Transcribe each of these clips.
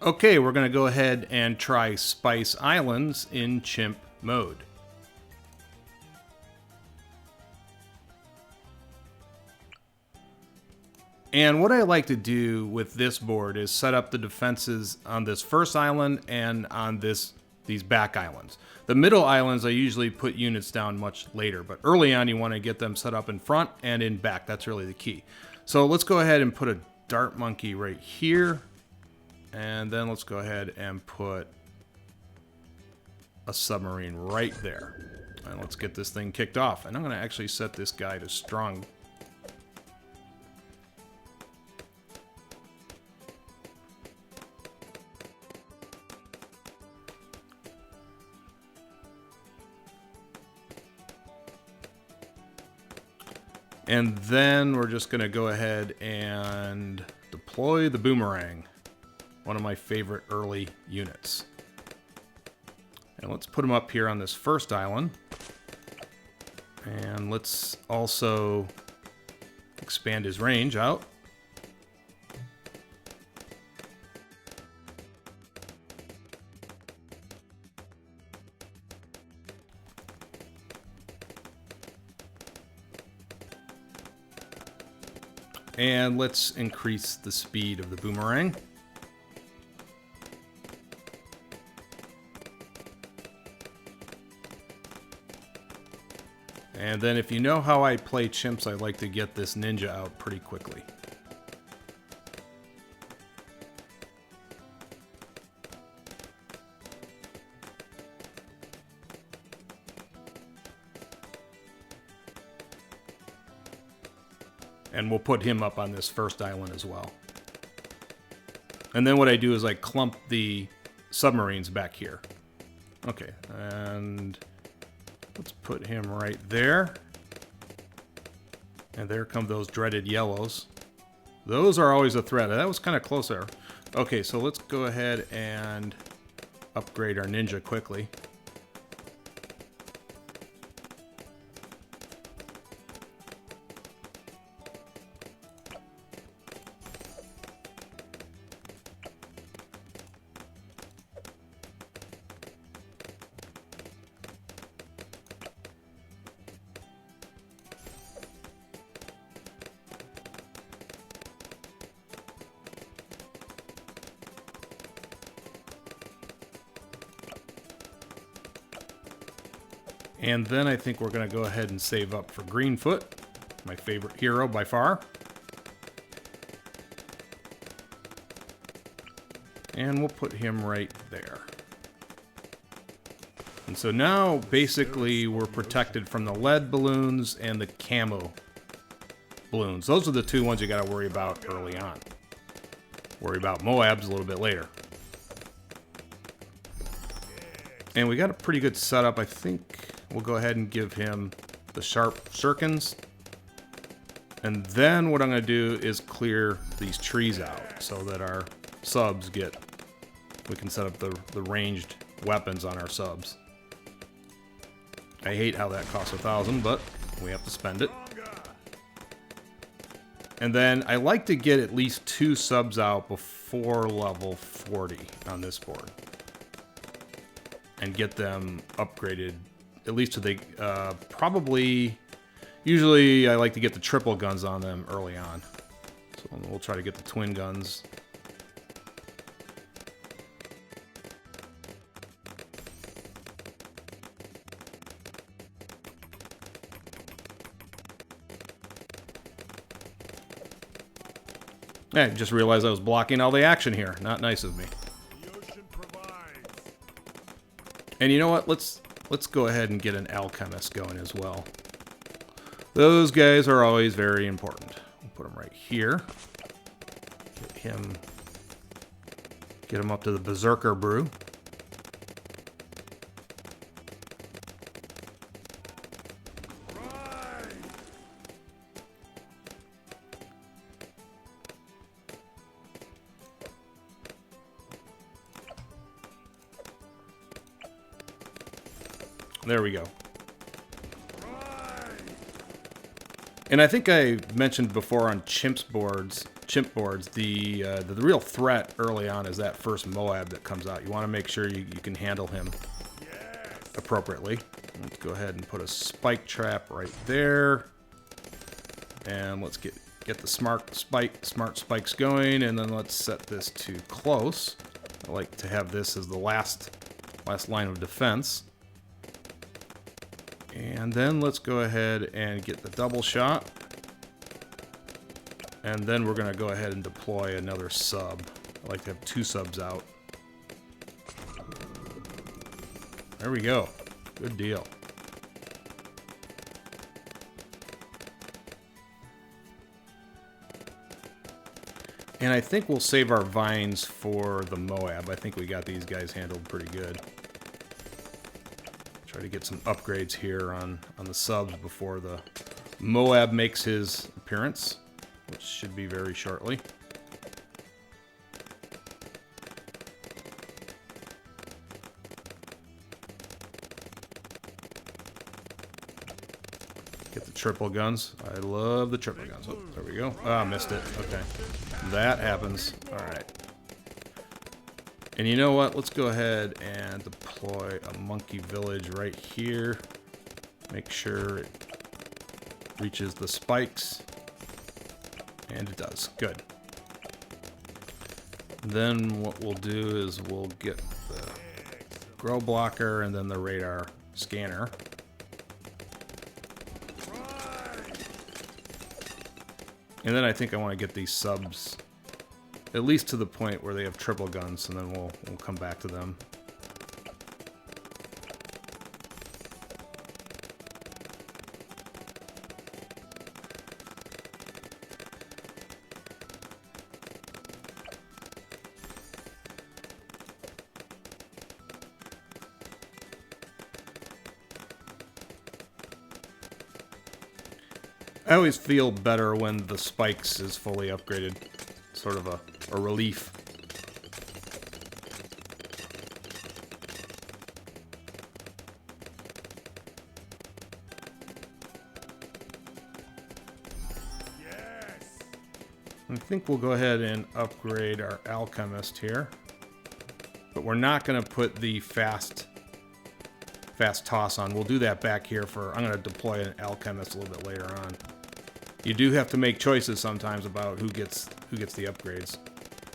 Okay, we're going to go ahead and try Spice Islands in Chimp mode. And what I like to do with this board is set up the defenses on this first island and on these back islands. The middle islands, I usually put units down much later, but early on you want to get them set up in front and in back. That's really the key. So let's go ahead and put a dart monkey right here. And then let's go ahead and put a submarine right there. And let's get this thing kicked off. And I'm going to actually set this guy to strong. And then we're just going to go ahead and deploy the boomerang. One of my favorite early units. And let's put him up here on this first island. And let's also expand his range out. And let's increase the speed of the boomerang. And then if you know how I play chimps, I like to get this ninja out pretty quickly. And we'll put him up on this first island as well. And then what I do is I clump the submarines back here. Okay, and let's put him right there. And there come those dreaded yellows. Those are always a threat. That was kind of close there. Okay, so let's go ahead and upgrade our ninja quickly. And then I think we're going to go ahead and save up for Greenfoot, my favorite hero by far. And we'll put him right there. And so now, basically, we're protected from the lead balloons and the camo balloons. Those are the two ones you got to worry about early on. Worry about Moabs a little bit later. And we got a pretty good setup, I think. We'll go ahead and give him the sharp shurikens. And then what I'm going to do is clear these trees out so that our subs get... We can set up the ranged weapons on our subs. I hate how that costs 1,000, but we have to spend it. And then I like to get at least 2 subs out before level 40 on this board. And get them upgraded, at least to the, probably, usually I like to get the triple guns on them early on. So we'll try to get the twin guns. I just realized I was blocking all the action here. Not nice of me. And you know what? Let's go ahead and get an alchemist going as well. Those guys are always very important. We'll put him right here. Get him up to the Berserker Brew. There we go. And I think I mentioned before on chimp boards, the real threat early on is that first Moab that comes out. You want to make sure you can handle him appropriately. Let's go ahead and put a spike trap right there. And let's get the smart spikes going, and then let's set this to close. I like to have this as the last line of defense. And then let's go ahead and get the double shot. And then we're going to go ahead and deploy another sub. I like to have 2 subs out. There we go. Good deal. And I think we'll save our vines for the Moab. I think we got these guys handled pretty good. Try to get some upgrades here on the subs before the Moab makes his appearance, which should be very shortly. Get the triple guns. I love the triple guns. Oh, there we go. Ah, missed it. Okay. That happens. Alright. And you know what? Let's go ahead and deploy a monkey village right here. Make sure it reaches the spikes. And it does. Good. Then what we'll do is we'll get the grow blocker and then the radar scanner. And then I think I want to get these subs at least to the point where they have triple guns, and then we'll come back to them. I always feel better when the spikes is fully upgraded. Sort of a relief. Yes. I think we'll go ahead and upgrade our alchemist here. But we're not going to put the fast toss on. We'll do that back here for... I'm going to deploy an alchemist a little bit later on. You do have to make choices sometimes about who gets the upgrades.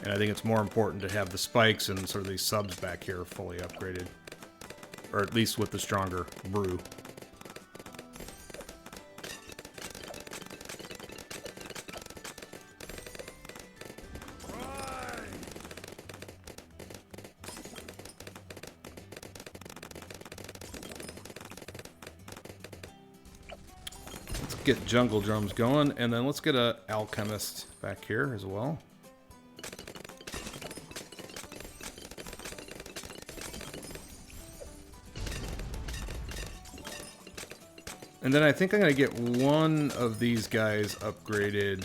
And I think it's more important to have the spikes and sort of these subs back here fully upgraded. Or at least with the stronger brew. Get jungle drums going, and then let's get a alchemist back here as well. And then I think I'm going to get one of these guys upgraded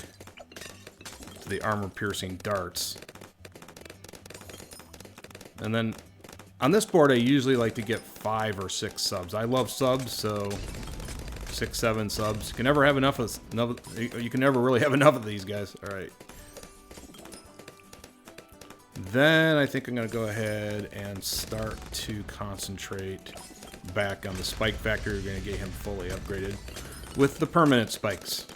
to the armor-piercing darts. And then on this board, I usually like to get 5 or 6 subs. I love subs, so 6, 7 subs. You can never have enough of. You can never really have enough of these guys. All right. Then I think I'm going to go ahead and start to concentrate back on the spike factor. We're going to get him fully upgraded with the permanent spikes.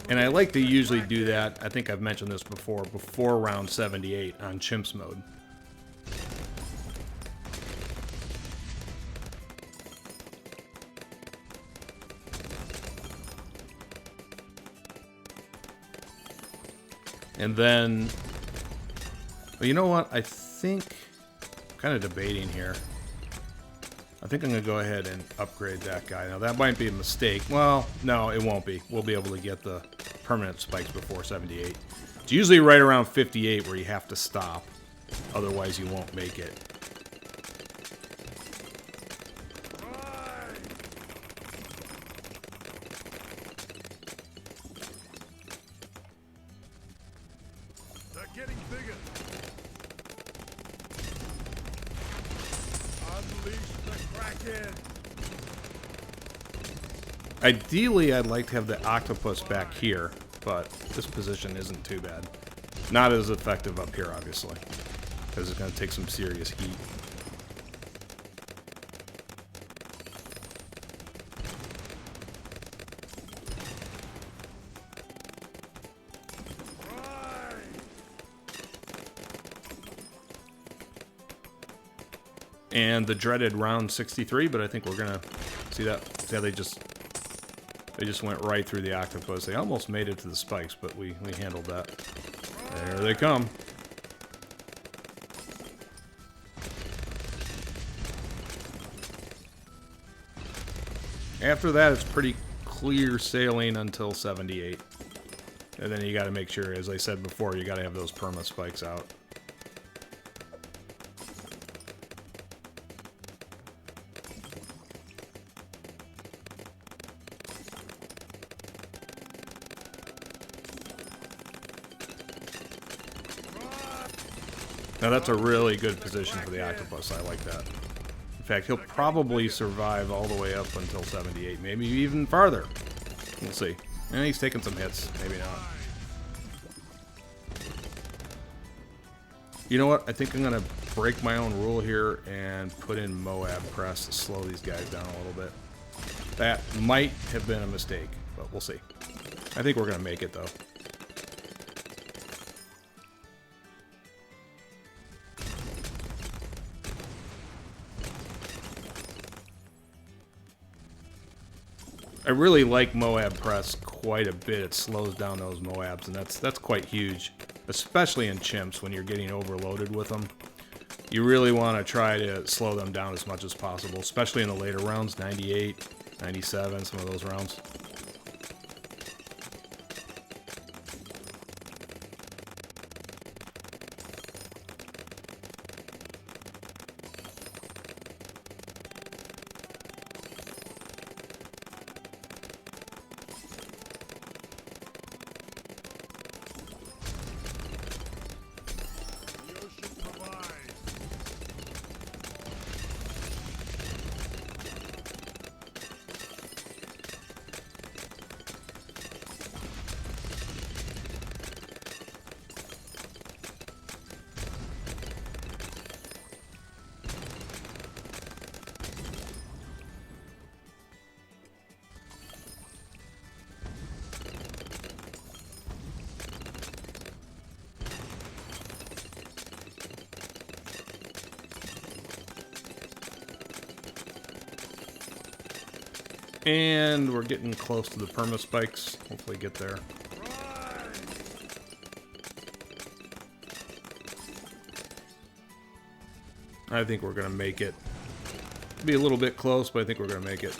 And I like to usually do that, I think I've mentioned this before round 78 on Chimps mode. And then, well, you know what, I think, I'm kind of debating here. I think I'm going to go ahead and upgrade that guy. Now, that might be a mistake. Well, no, it won't be. We'll be able to get the permanent spikes before 78. It's usually right around 58 where you have to stop. Otherwise, you won't make it. getting bigger. Unleash the Kraken. Ideally, I'd like to have the octopus back here, but this position isn't too bad. Not as effective up here, obviously, because it's going to take some serious heat. And the dreaded round 63, but I think we're gonna see that. Yeah, they just went right through the octopus. They almost made it to the spikes, but we handled that. There they come. After that, it's pretty clear sailing until 78. And then you got to make sure, as I said before, you got to have those perma spikes out. Now that's a really good position for the octopus. I like that. In fact, he'll probably survive all the way up until 78, maybe even farther. We'll see. And he's taking some hits, maybe not. You know what? I think I'm going to break my own rule here and put in Moab Press to slow these guys down a little bit. That might have been a mistake, but we'll see. I think we're going to make it, though. I really like Moab Press quite a bit. It slows down those Moabs, and that's quite huge, especially in Chimps when you're getting overloaded with them. You really want to try to slow them down as much as possible, especially in the later rounds, 98, 97, some of those rounds. And we're getting close to the perma spikes. Hopefully get there. I think we're going to make it. Be a little bit close, but I think we're going to make it.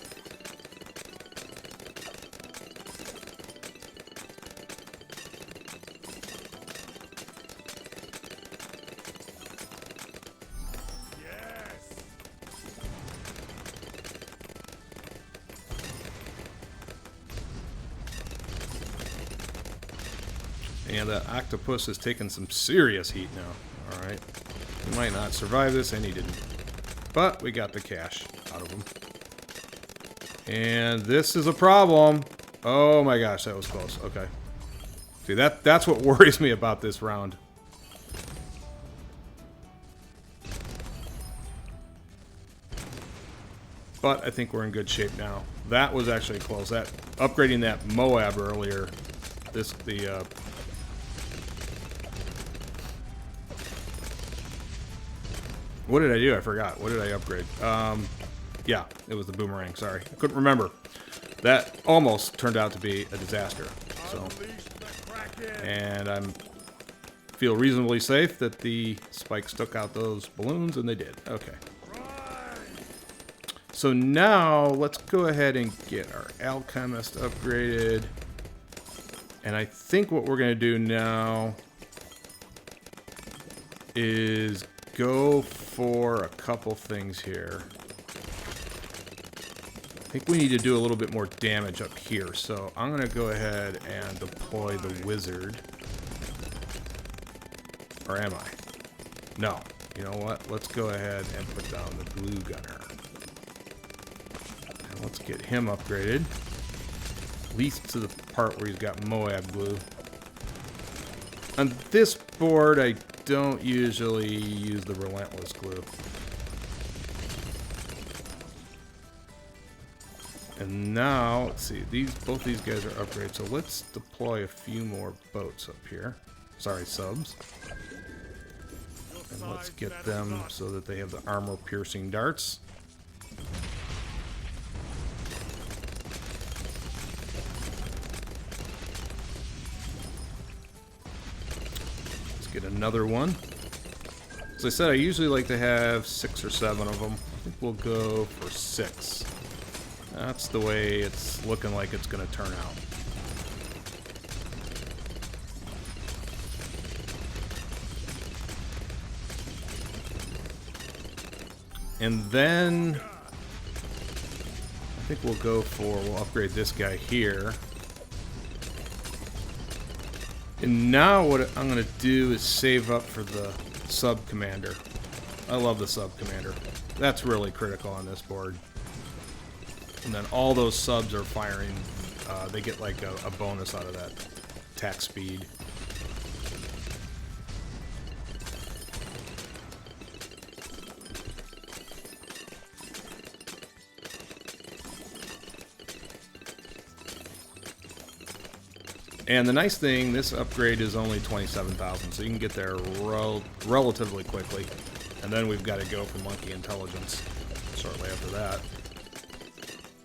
And the octopus is taking some serious heat now. Alright. He might not survive this, and he didn't. But we got the cash out of him. And this is a problem. Oh my gosh, that was close. Okay. See, that's what worries me about this round. But I think we're in good shape now. That was actually close. That upgrading that Moab earlier. What did I do? I forgot. What did I upgrade? Yeah, it was the boomerang. Sorry. I couldn't remember. That almost turned out to be a disaster. So, and I feel reasonably safe that the spikes took out those balloons, and they did. Okay. So now, let's go ahead and get our Alchemist upgraded. And I think what we're going to do now is go for a couple things here. I think we need to do a little bit more damage up here, so I'm going to go ahead and deploy the wizard. Or am I? No. You know what? Let's go ahead and put down the glue gunner. And let's get him upgraded. At least to the part where he's got Moab glue. On this board, I don't usually use the relentless glue. And now, let's see, both these guys are upgraded, so let's deploy a few more boats up here. Sorry, subs. And let's get them so that they have the armor-piercing darts. Let's get another one. As I said, I usually like to have 6 or 7 of them. I think we'll go for 6. That's the way it's looking like it's going to turn out. And then I think we'll upgrade this guy here. And now what I'm going to do is save up for the sub commander. I love the sub commander. That's really critical on this board. And then all those subs are firing. They get like a bonus out of that attack speed. And the nice thing, this upgrade is only 27,000, so you can get there relatively quickly. And then we've got to go for monkey intelligence shortly after that.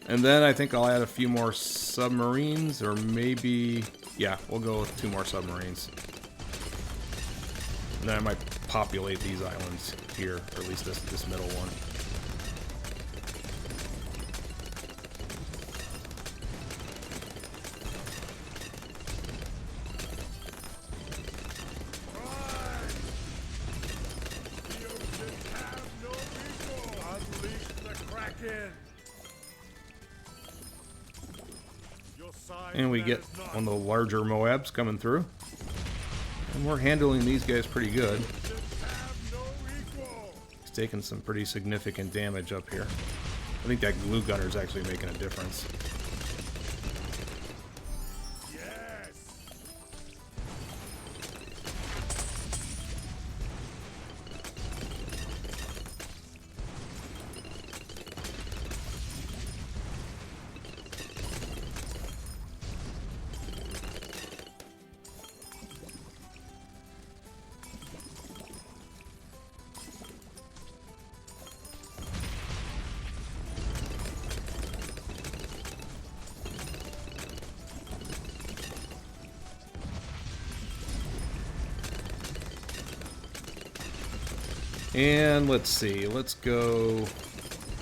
And then I think I'll add a few more submarines, or maybe, yeah, we'll go with 2 more submarines. And then I might populate these islands here, or at least this middle one. And we get one of the larger Moabs coming through. And we're handling these guys pretty good. He's taking some pretty significant damage up here. I think that glue gunner is actually making a difference. And let's see, let's go...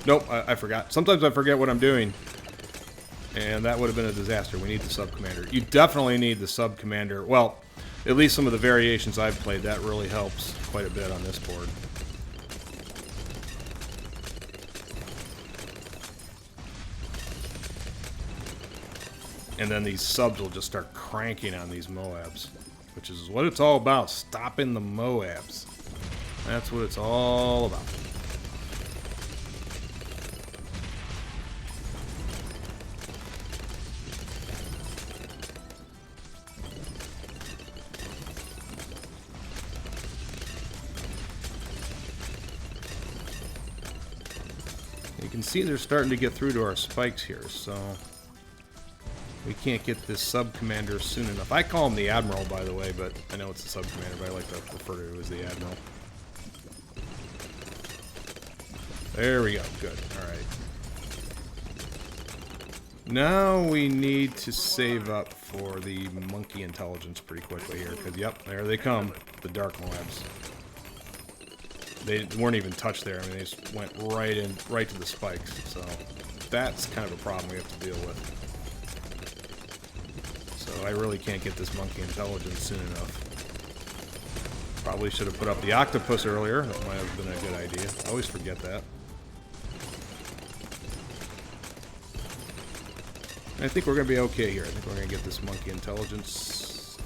Nope, I forgot. Sometimes I forget what I'm doing. And that would have been a disaster. We need the sub-commander. You definitely need the sub-commander. Well, at least some of the variations I've played, that really helps quite a bit on this board. And then these subs will just start cranking on these Moabs, which is what it's all about, stopping the Moabs. That's what it's all about. You can see they're starting to get through to our spikes here, so we can't get this sub-commander soon enough. I call him the Admiral, by the way, but I know it's the sub-commander, but I like to refer to him as the Admiral. There we go. Good. Alright. Now we need to save up for the monkey intelligence pretty quickly here, because, yep, there they come. The Dark Moabs. They weren't even touched there. I mean, they just went right to the spikes. So that's kind of a problem we have to deal with. So I really can't get this monkey intelligence soon enough. Probably should have put up the octopus earlier. That might have been a good idea. I always forget that. I think we're going to be okay here. I think we're going to get this monkey intelligence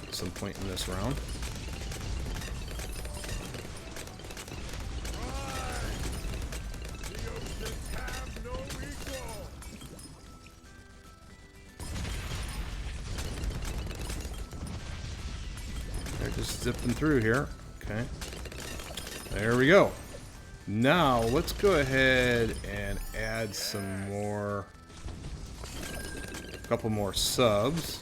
at some point in this round. They're just zipping through here. Okay. There we go. Now, let's go ahead and add some more... a couple more subs.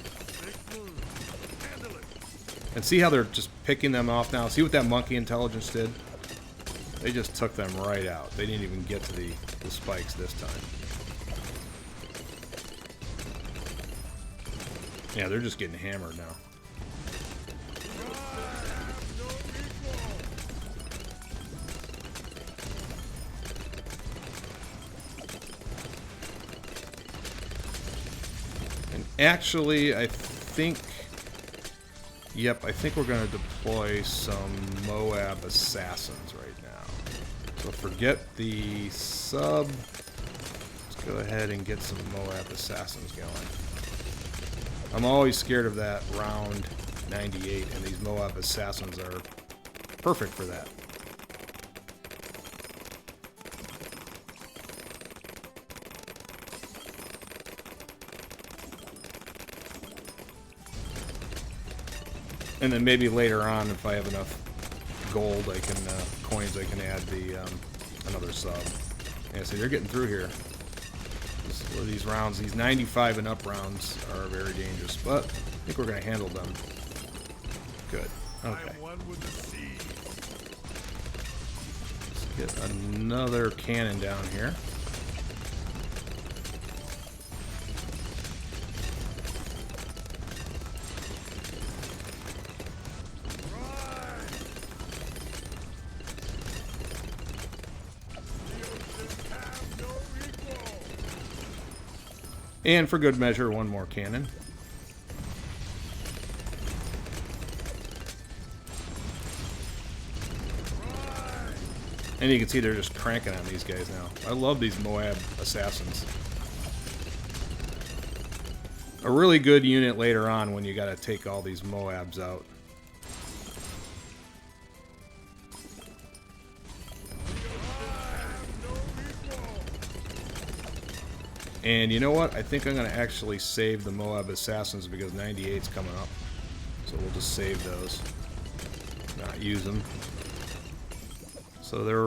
And see how they're just picking them off now? See what that monkey intelligence did? They just took them right out. They didn't even get to the spikes this time. Yeah, they're just getting hammered now. And actually, I think... Yep, I think we're going to deploy some Moab assassins right now. So forget the sub. Let's go ahead and get some Moab assassins going. I'm always scared of that round 98, and these Moab assassins are perfect for that. And then maybe later on, if I have enough gold, I can coins, I can add the another sub. Yeah, so you're getting through here. These rounds, these 95 and up rounds, are very dangerous, but I think we're going to handle them. Good. Okay. Let's get another cannon down here. And for good measure, one more cannon. And you can see they're just cranking on these guys now. I love these Moab assassins. A really good unit later on when you got to take all these Moabs out. And you know what? I think I'm going to actually save the Moab assassins because 98's coming up. So we'll just save those. Not use them. So they're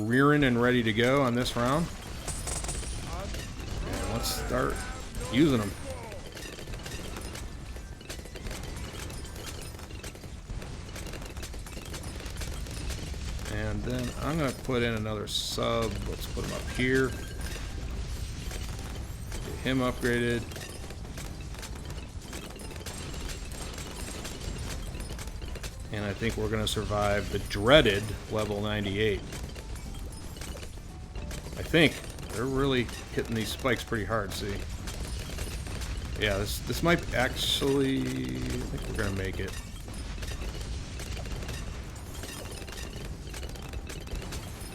rearing and ready to go on this round. And let's start using them. And then I'm going to put in another sub. Let's put him up here. Get him upgraded. And I think we're going to survive the dreaded level 98. I think. They're really hitting these spikes pretty hard, see? Yeah, this might actually... I think we're going to make it.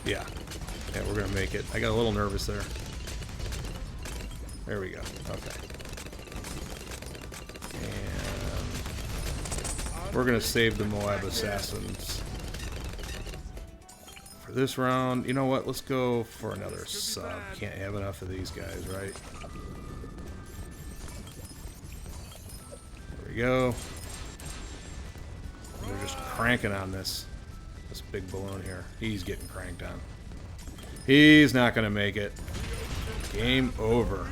Yeah. Yeah, we're going to make it. I got a little nervous there. There we go. Okay. We're going to save the Moab assassins for this round. You know what? Let's go for another sub. Can't have enough of these guys, right? There we go. They're just cranking on this big balloon here. He's getting cranked on. He's not going to make it. Game over.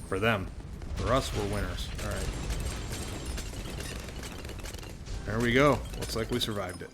For them. For us, we're winners. All right. There we go. Looks like we survived it.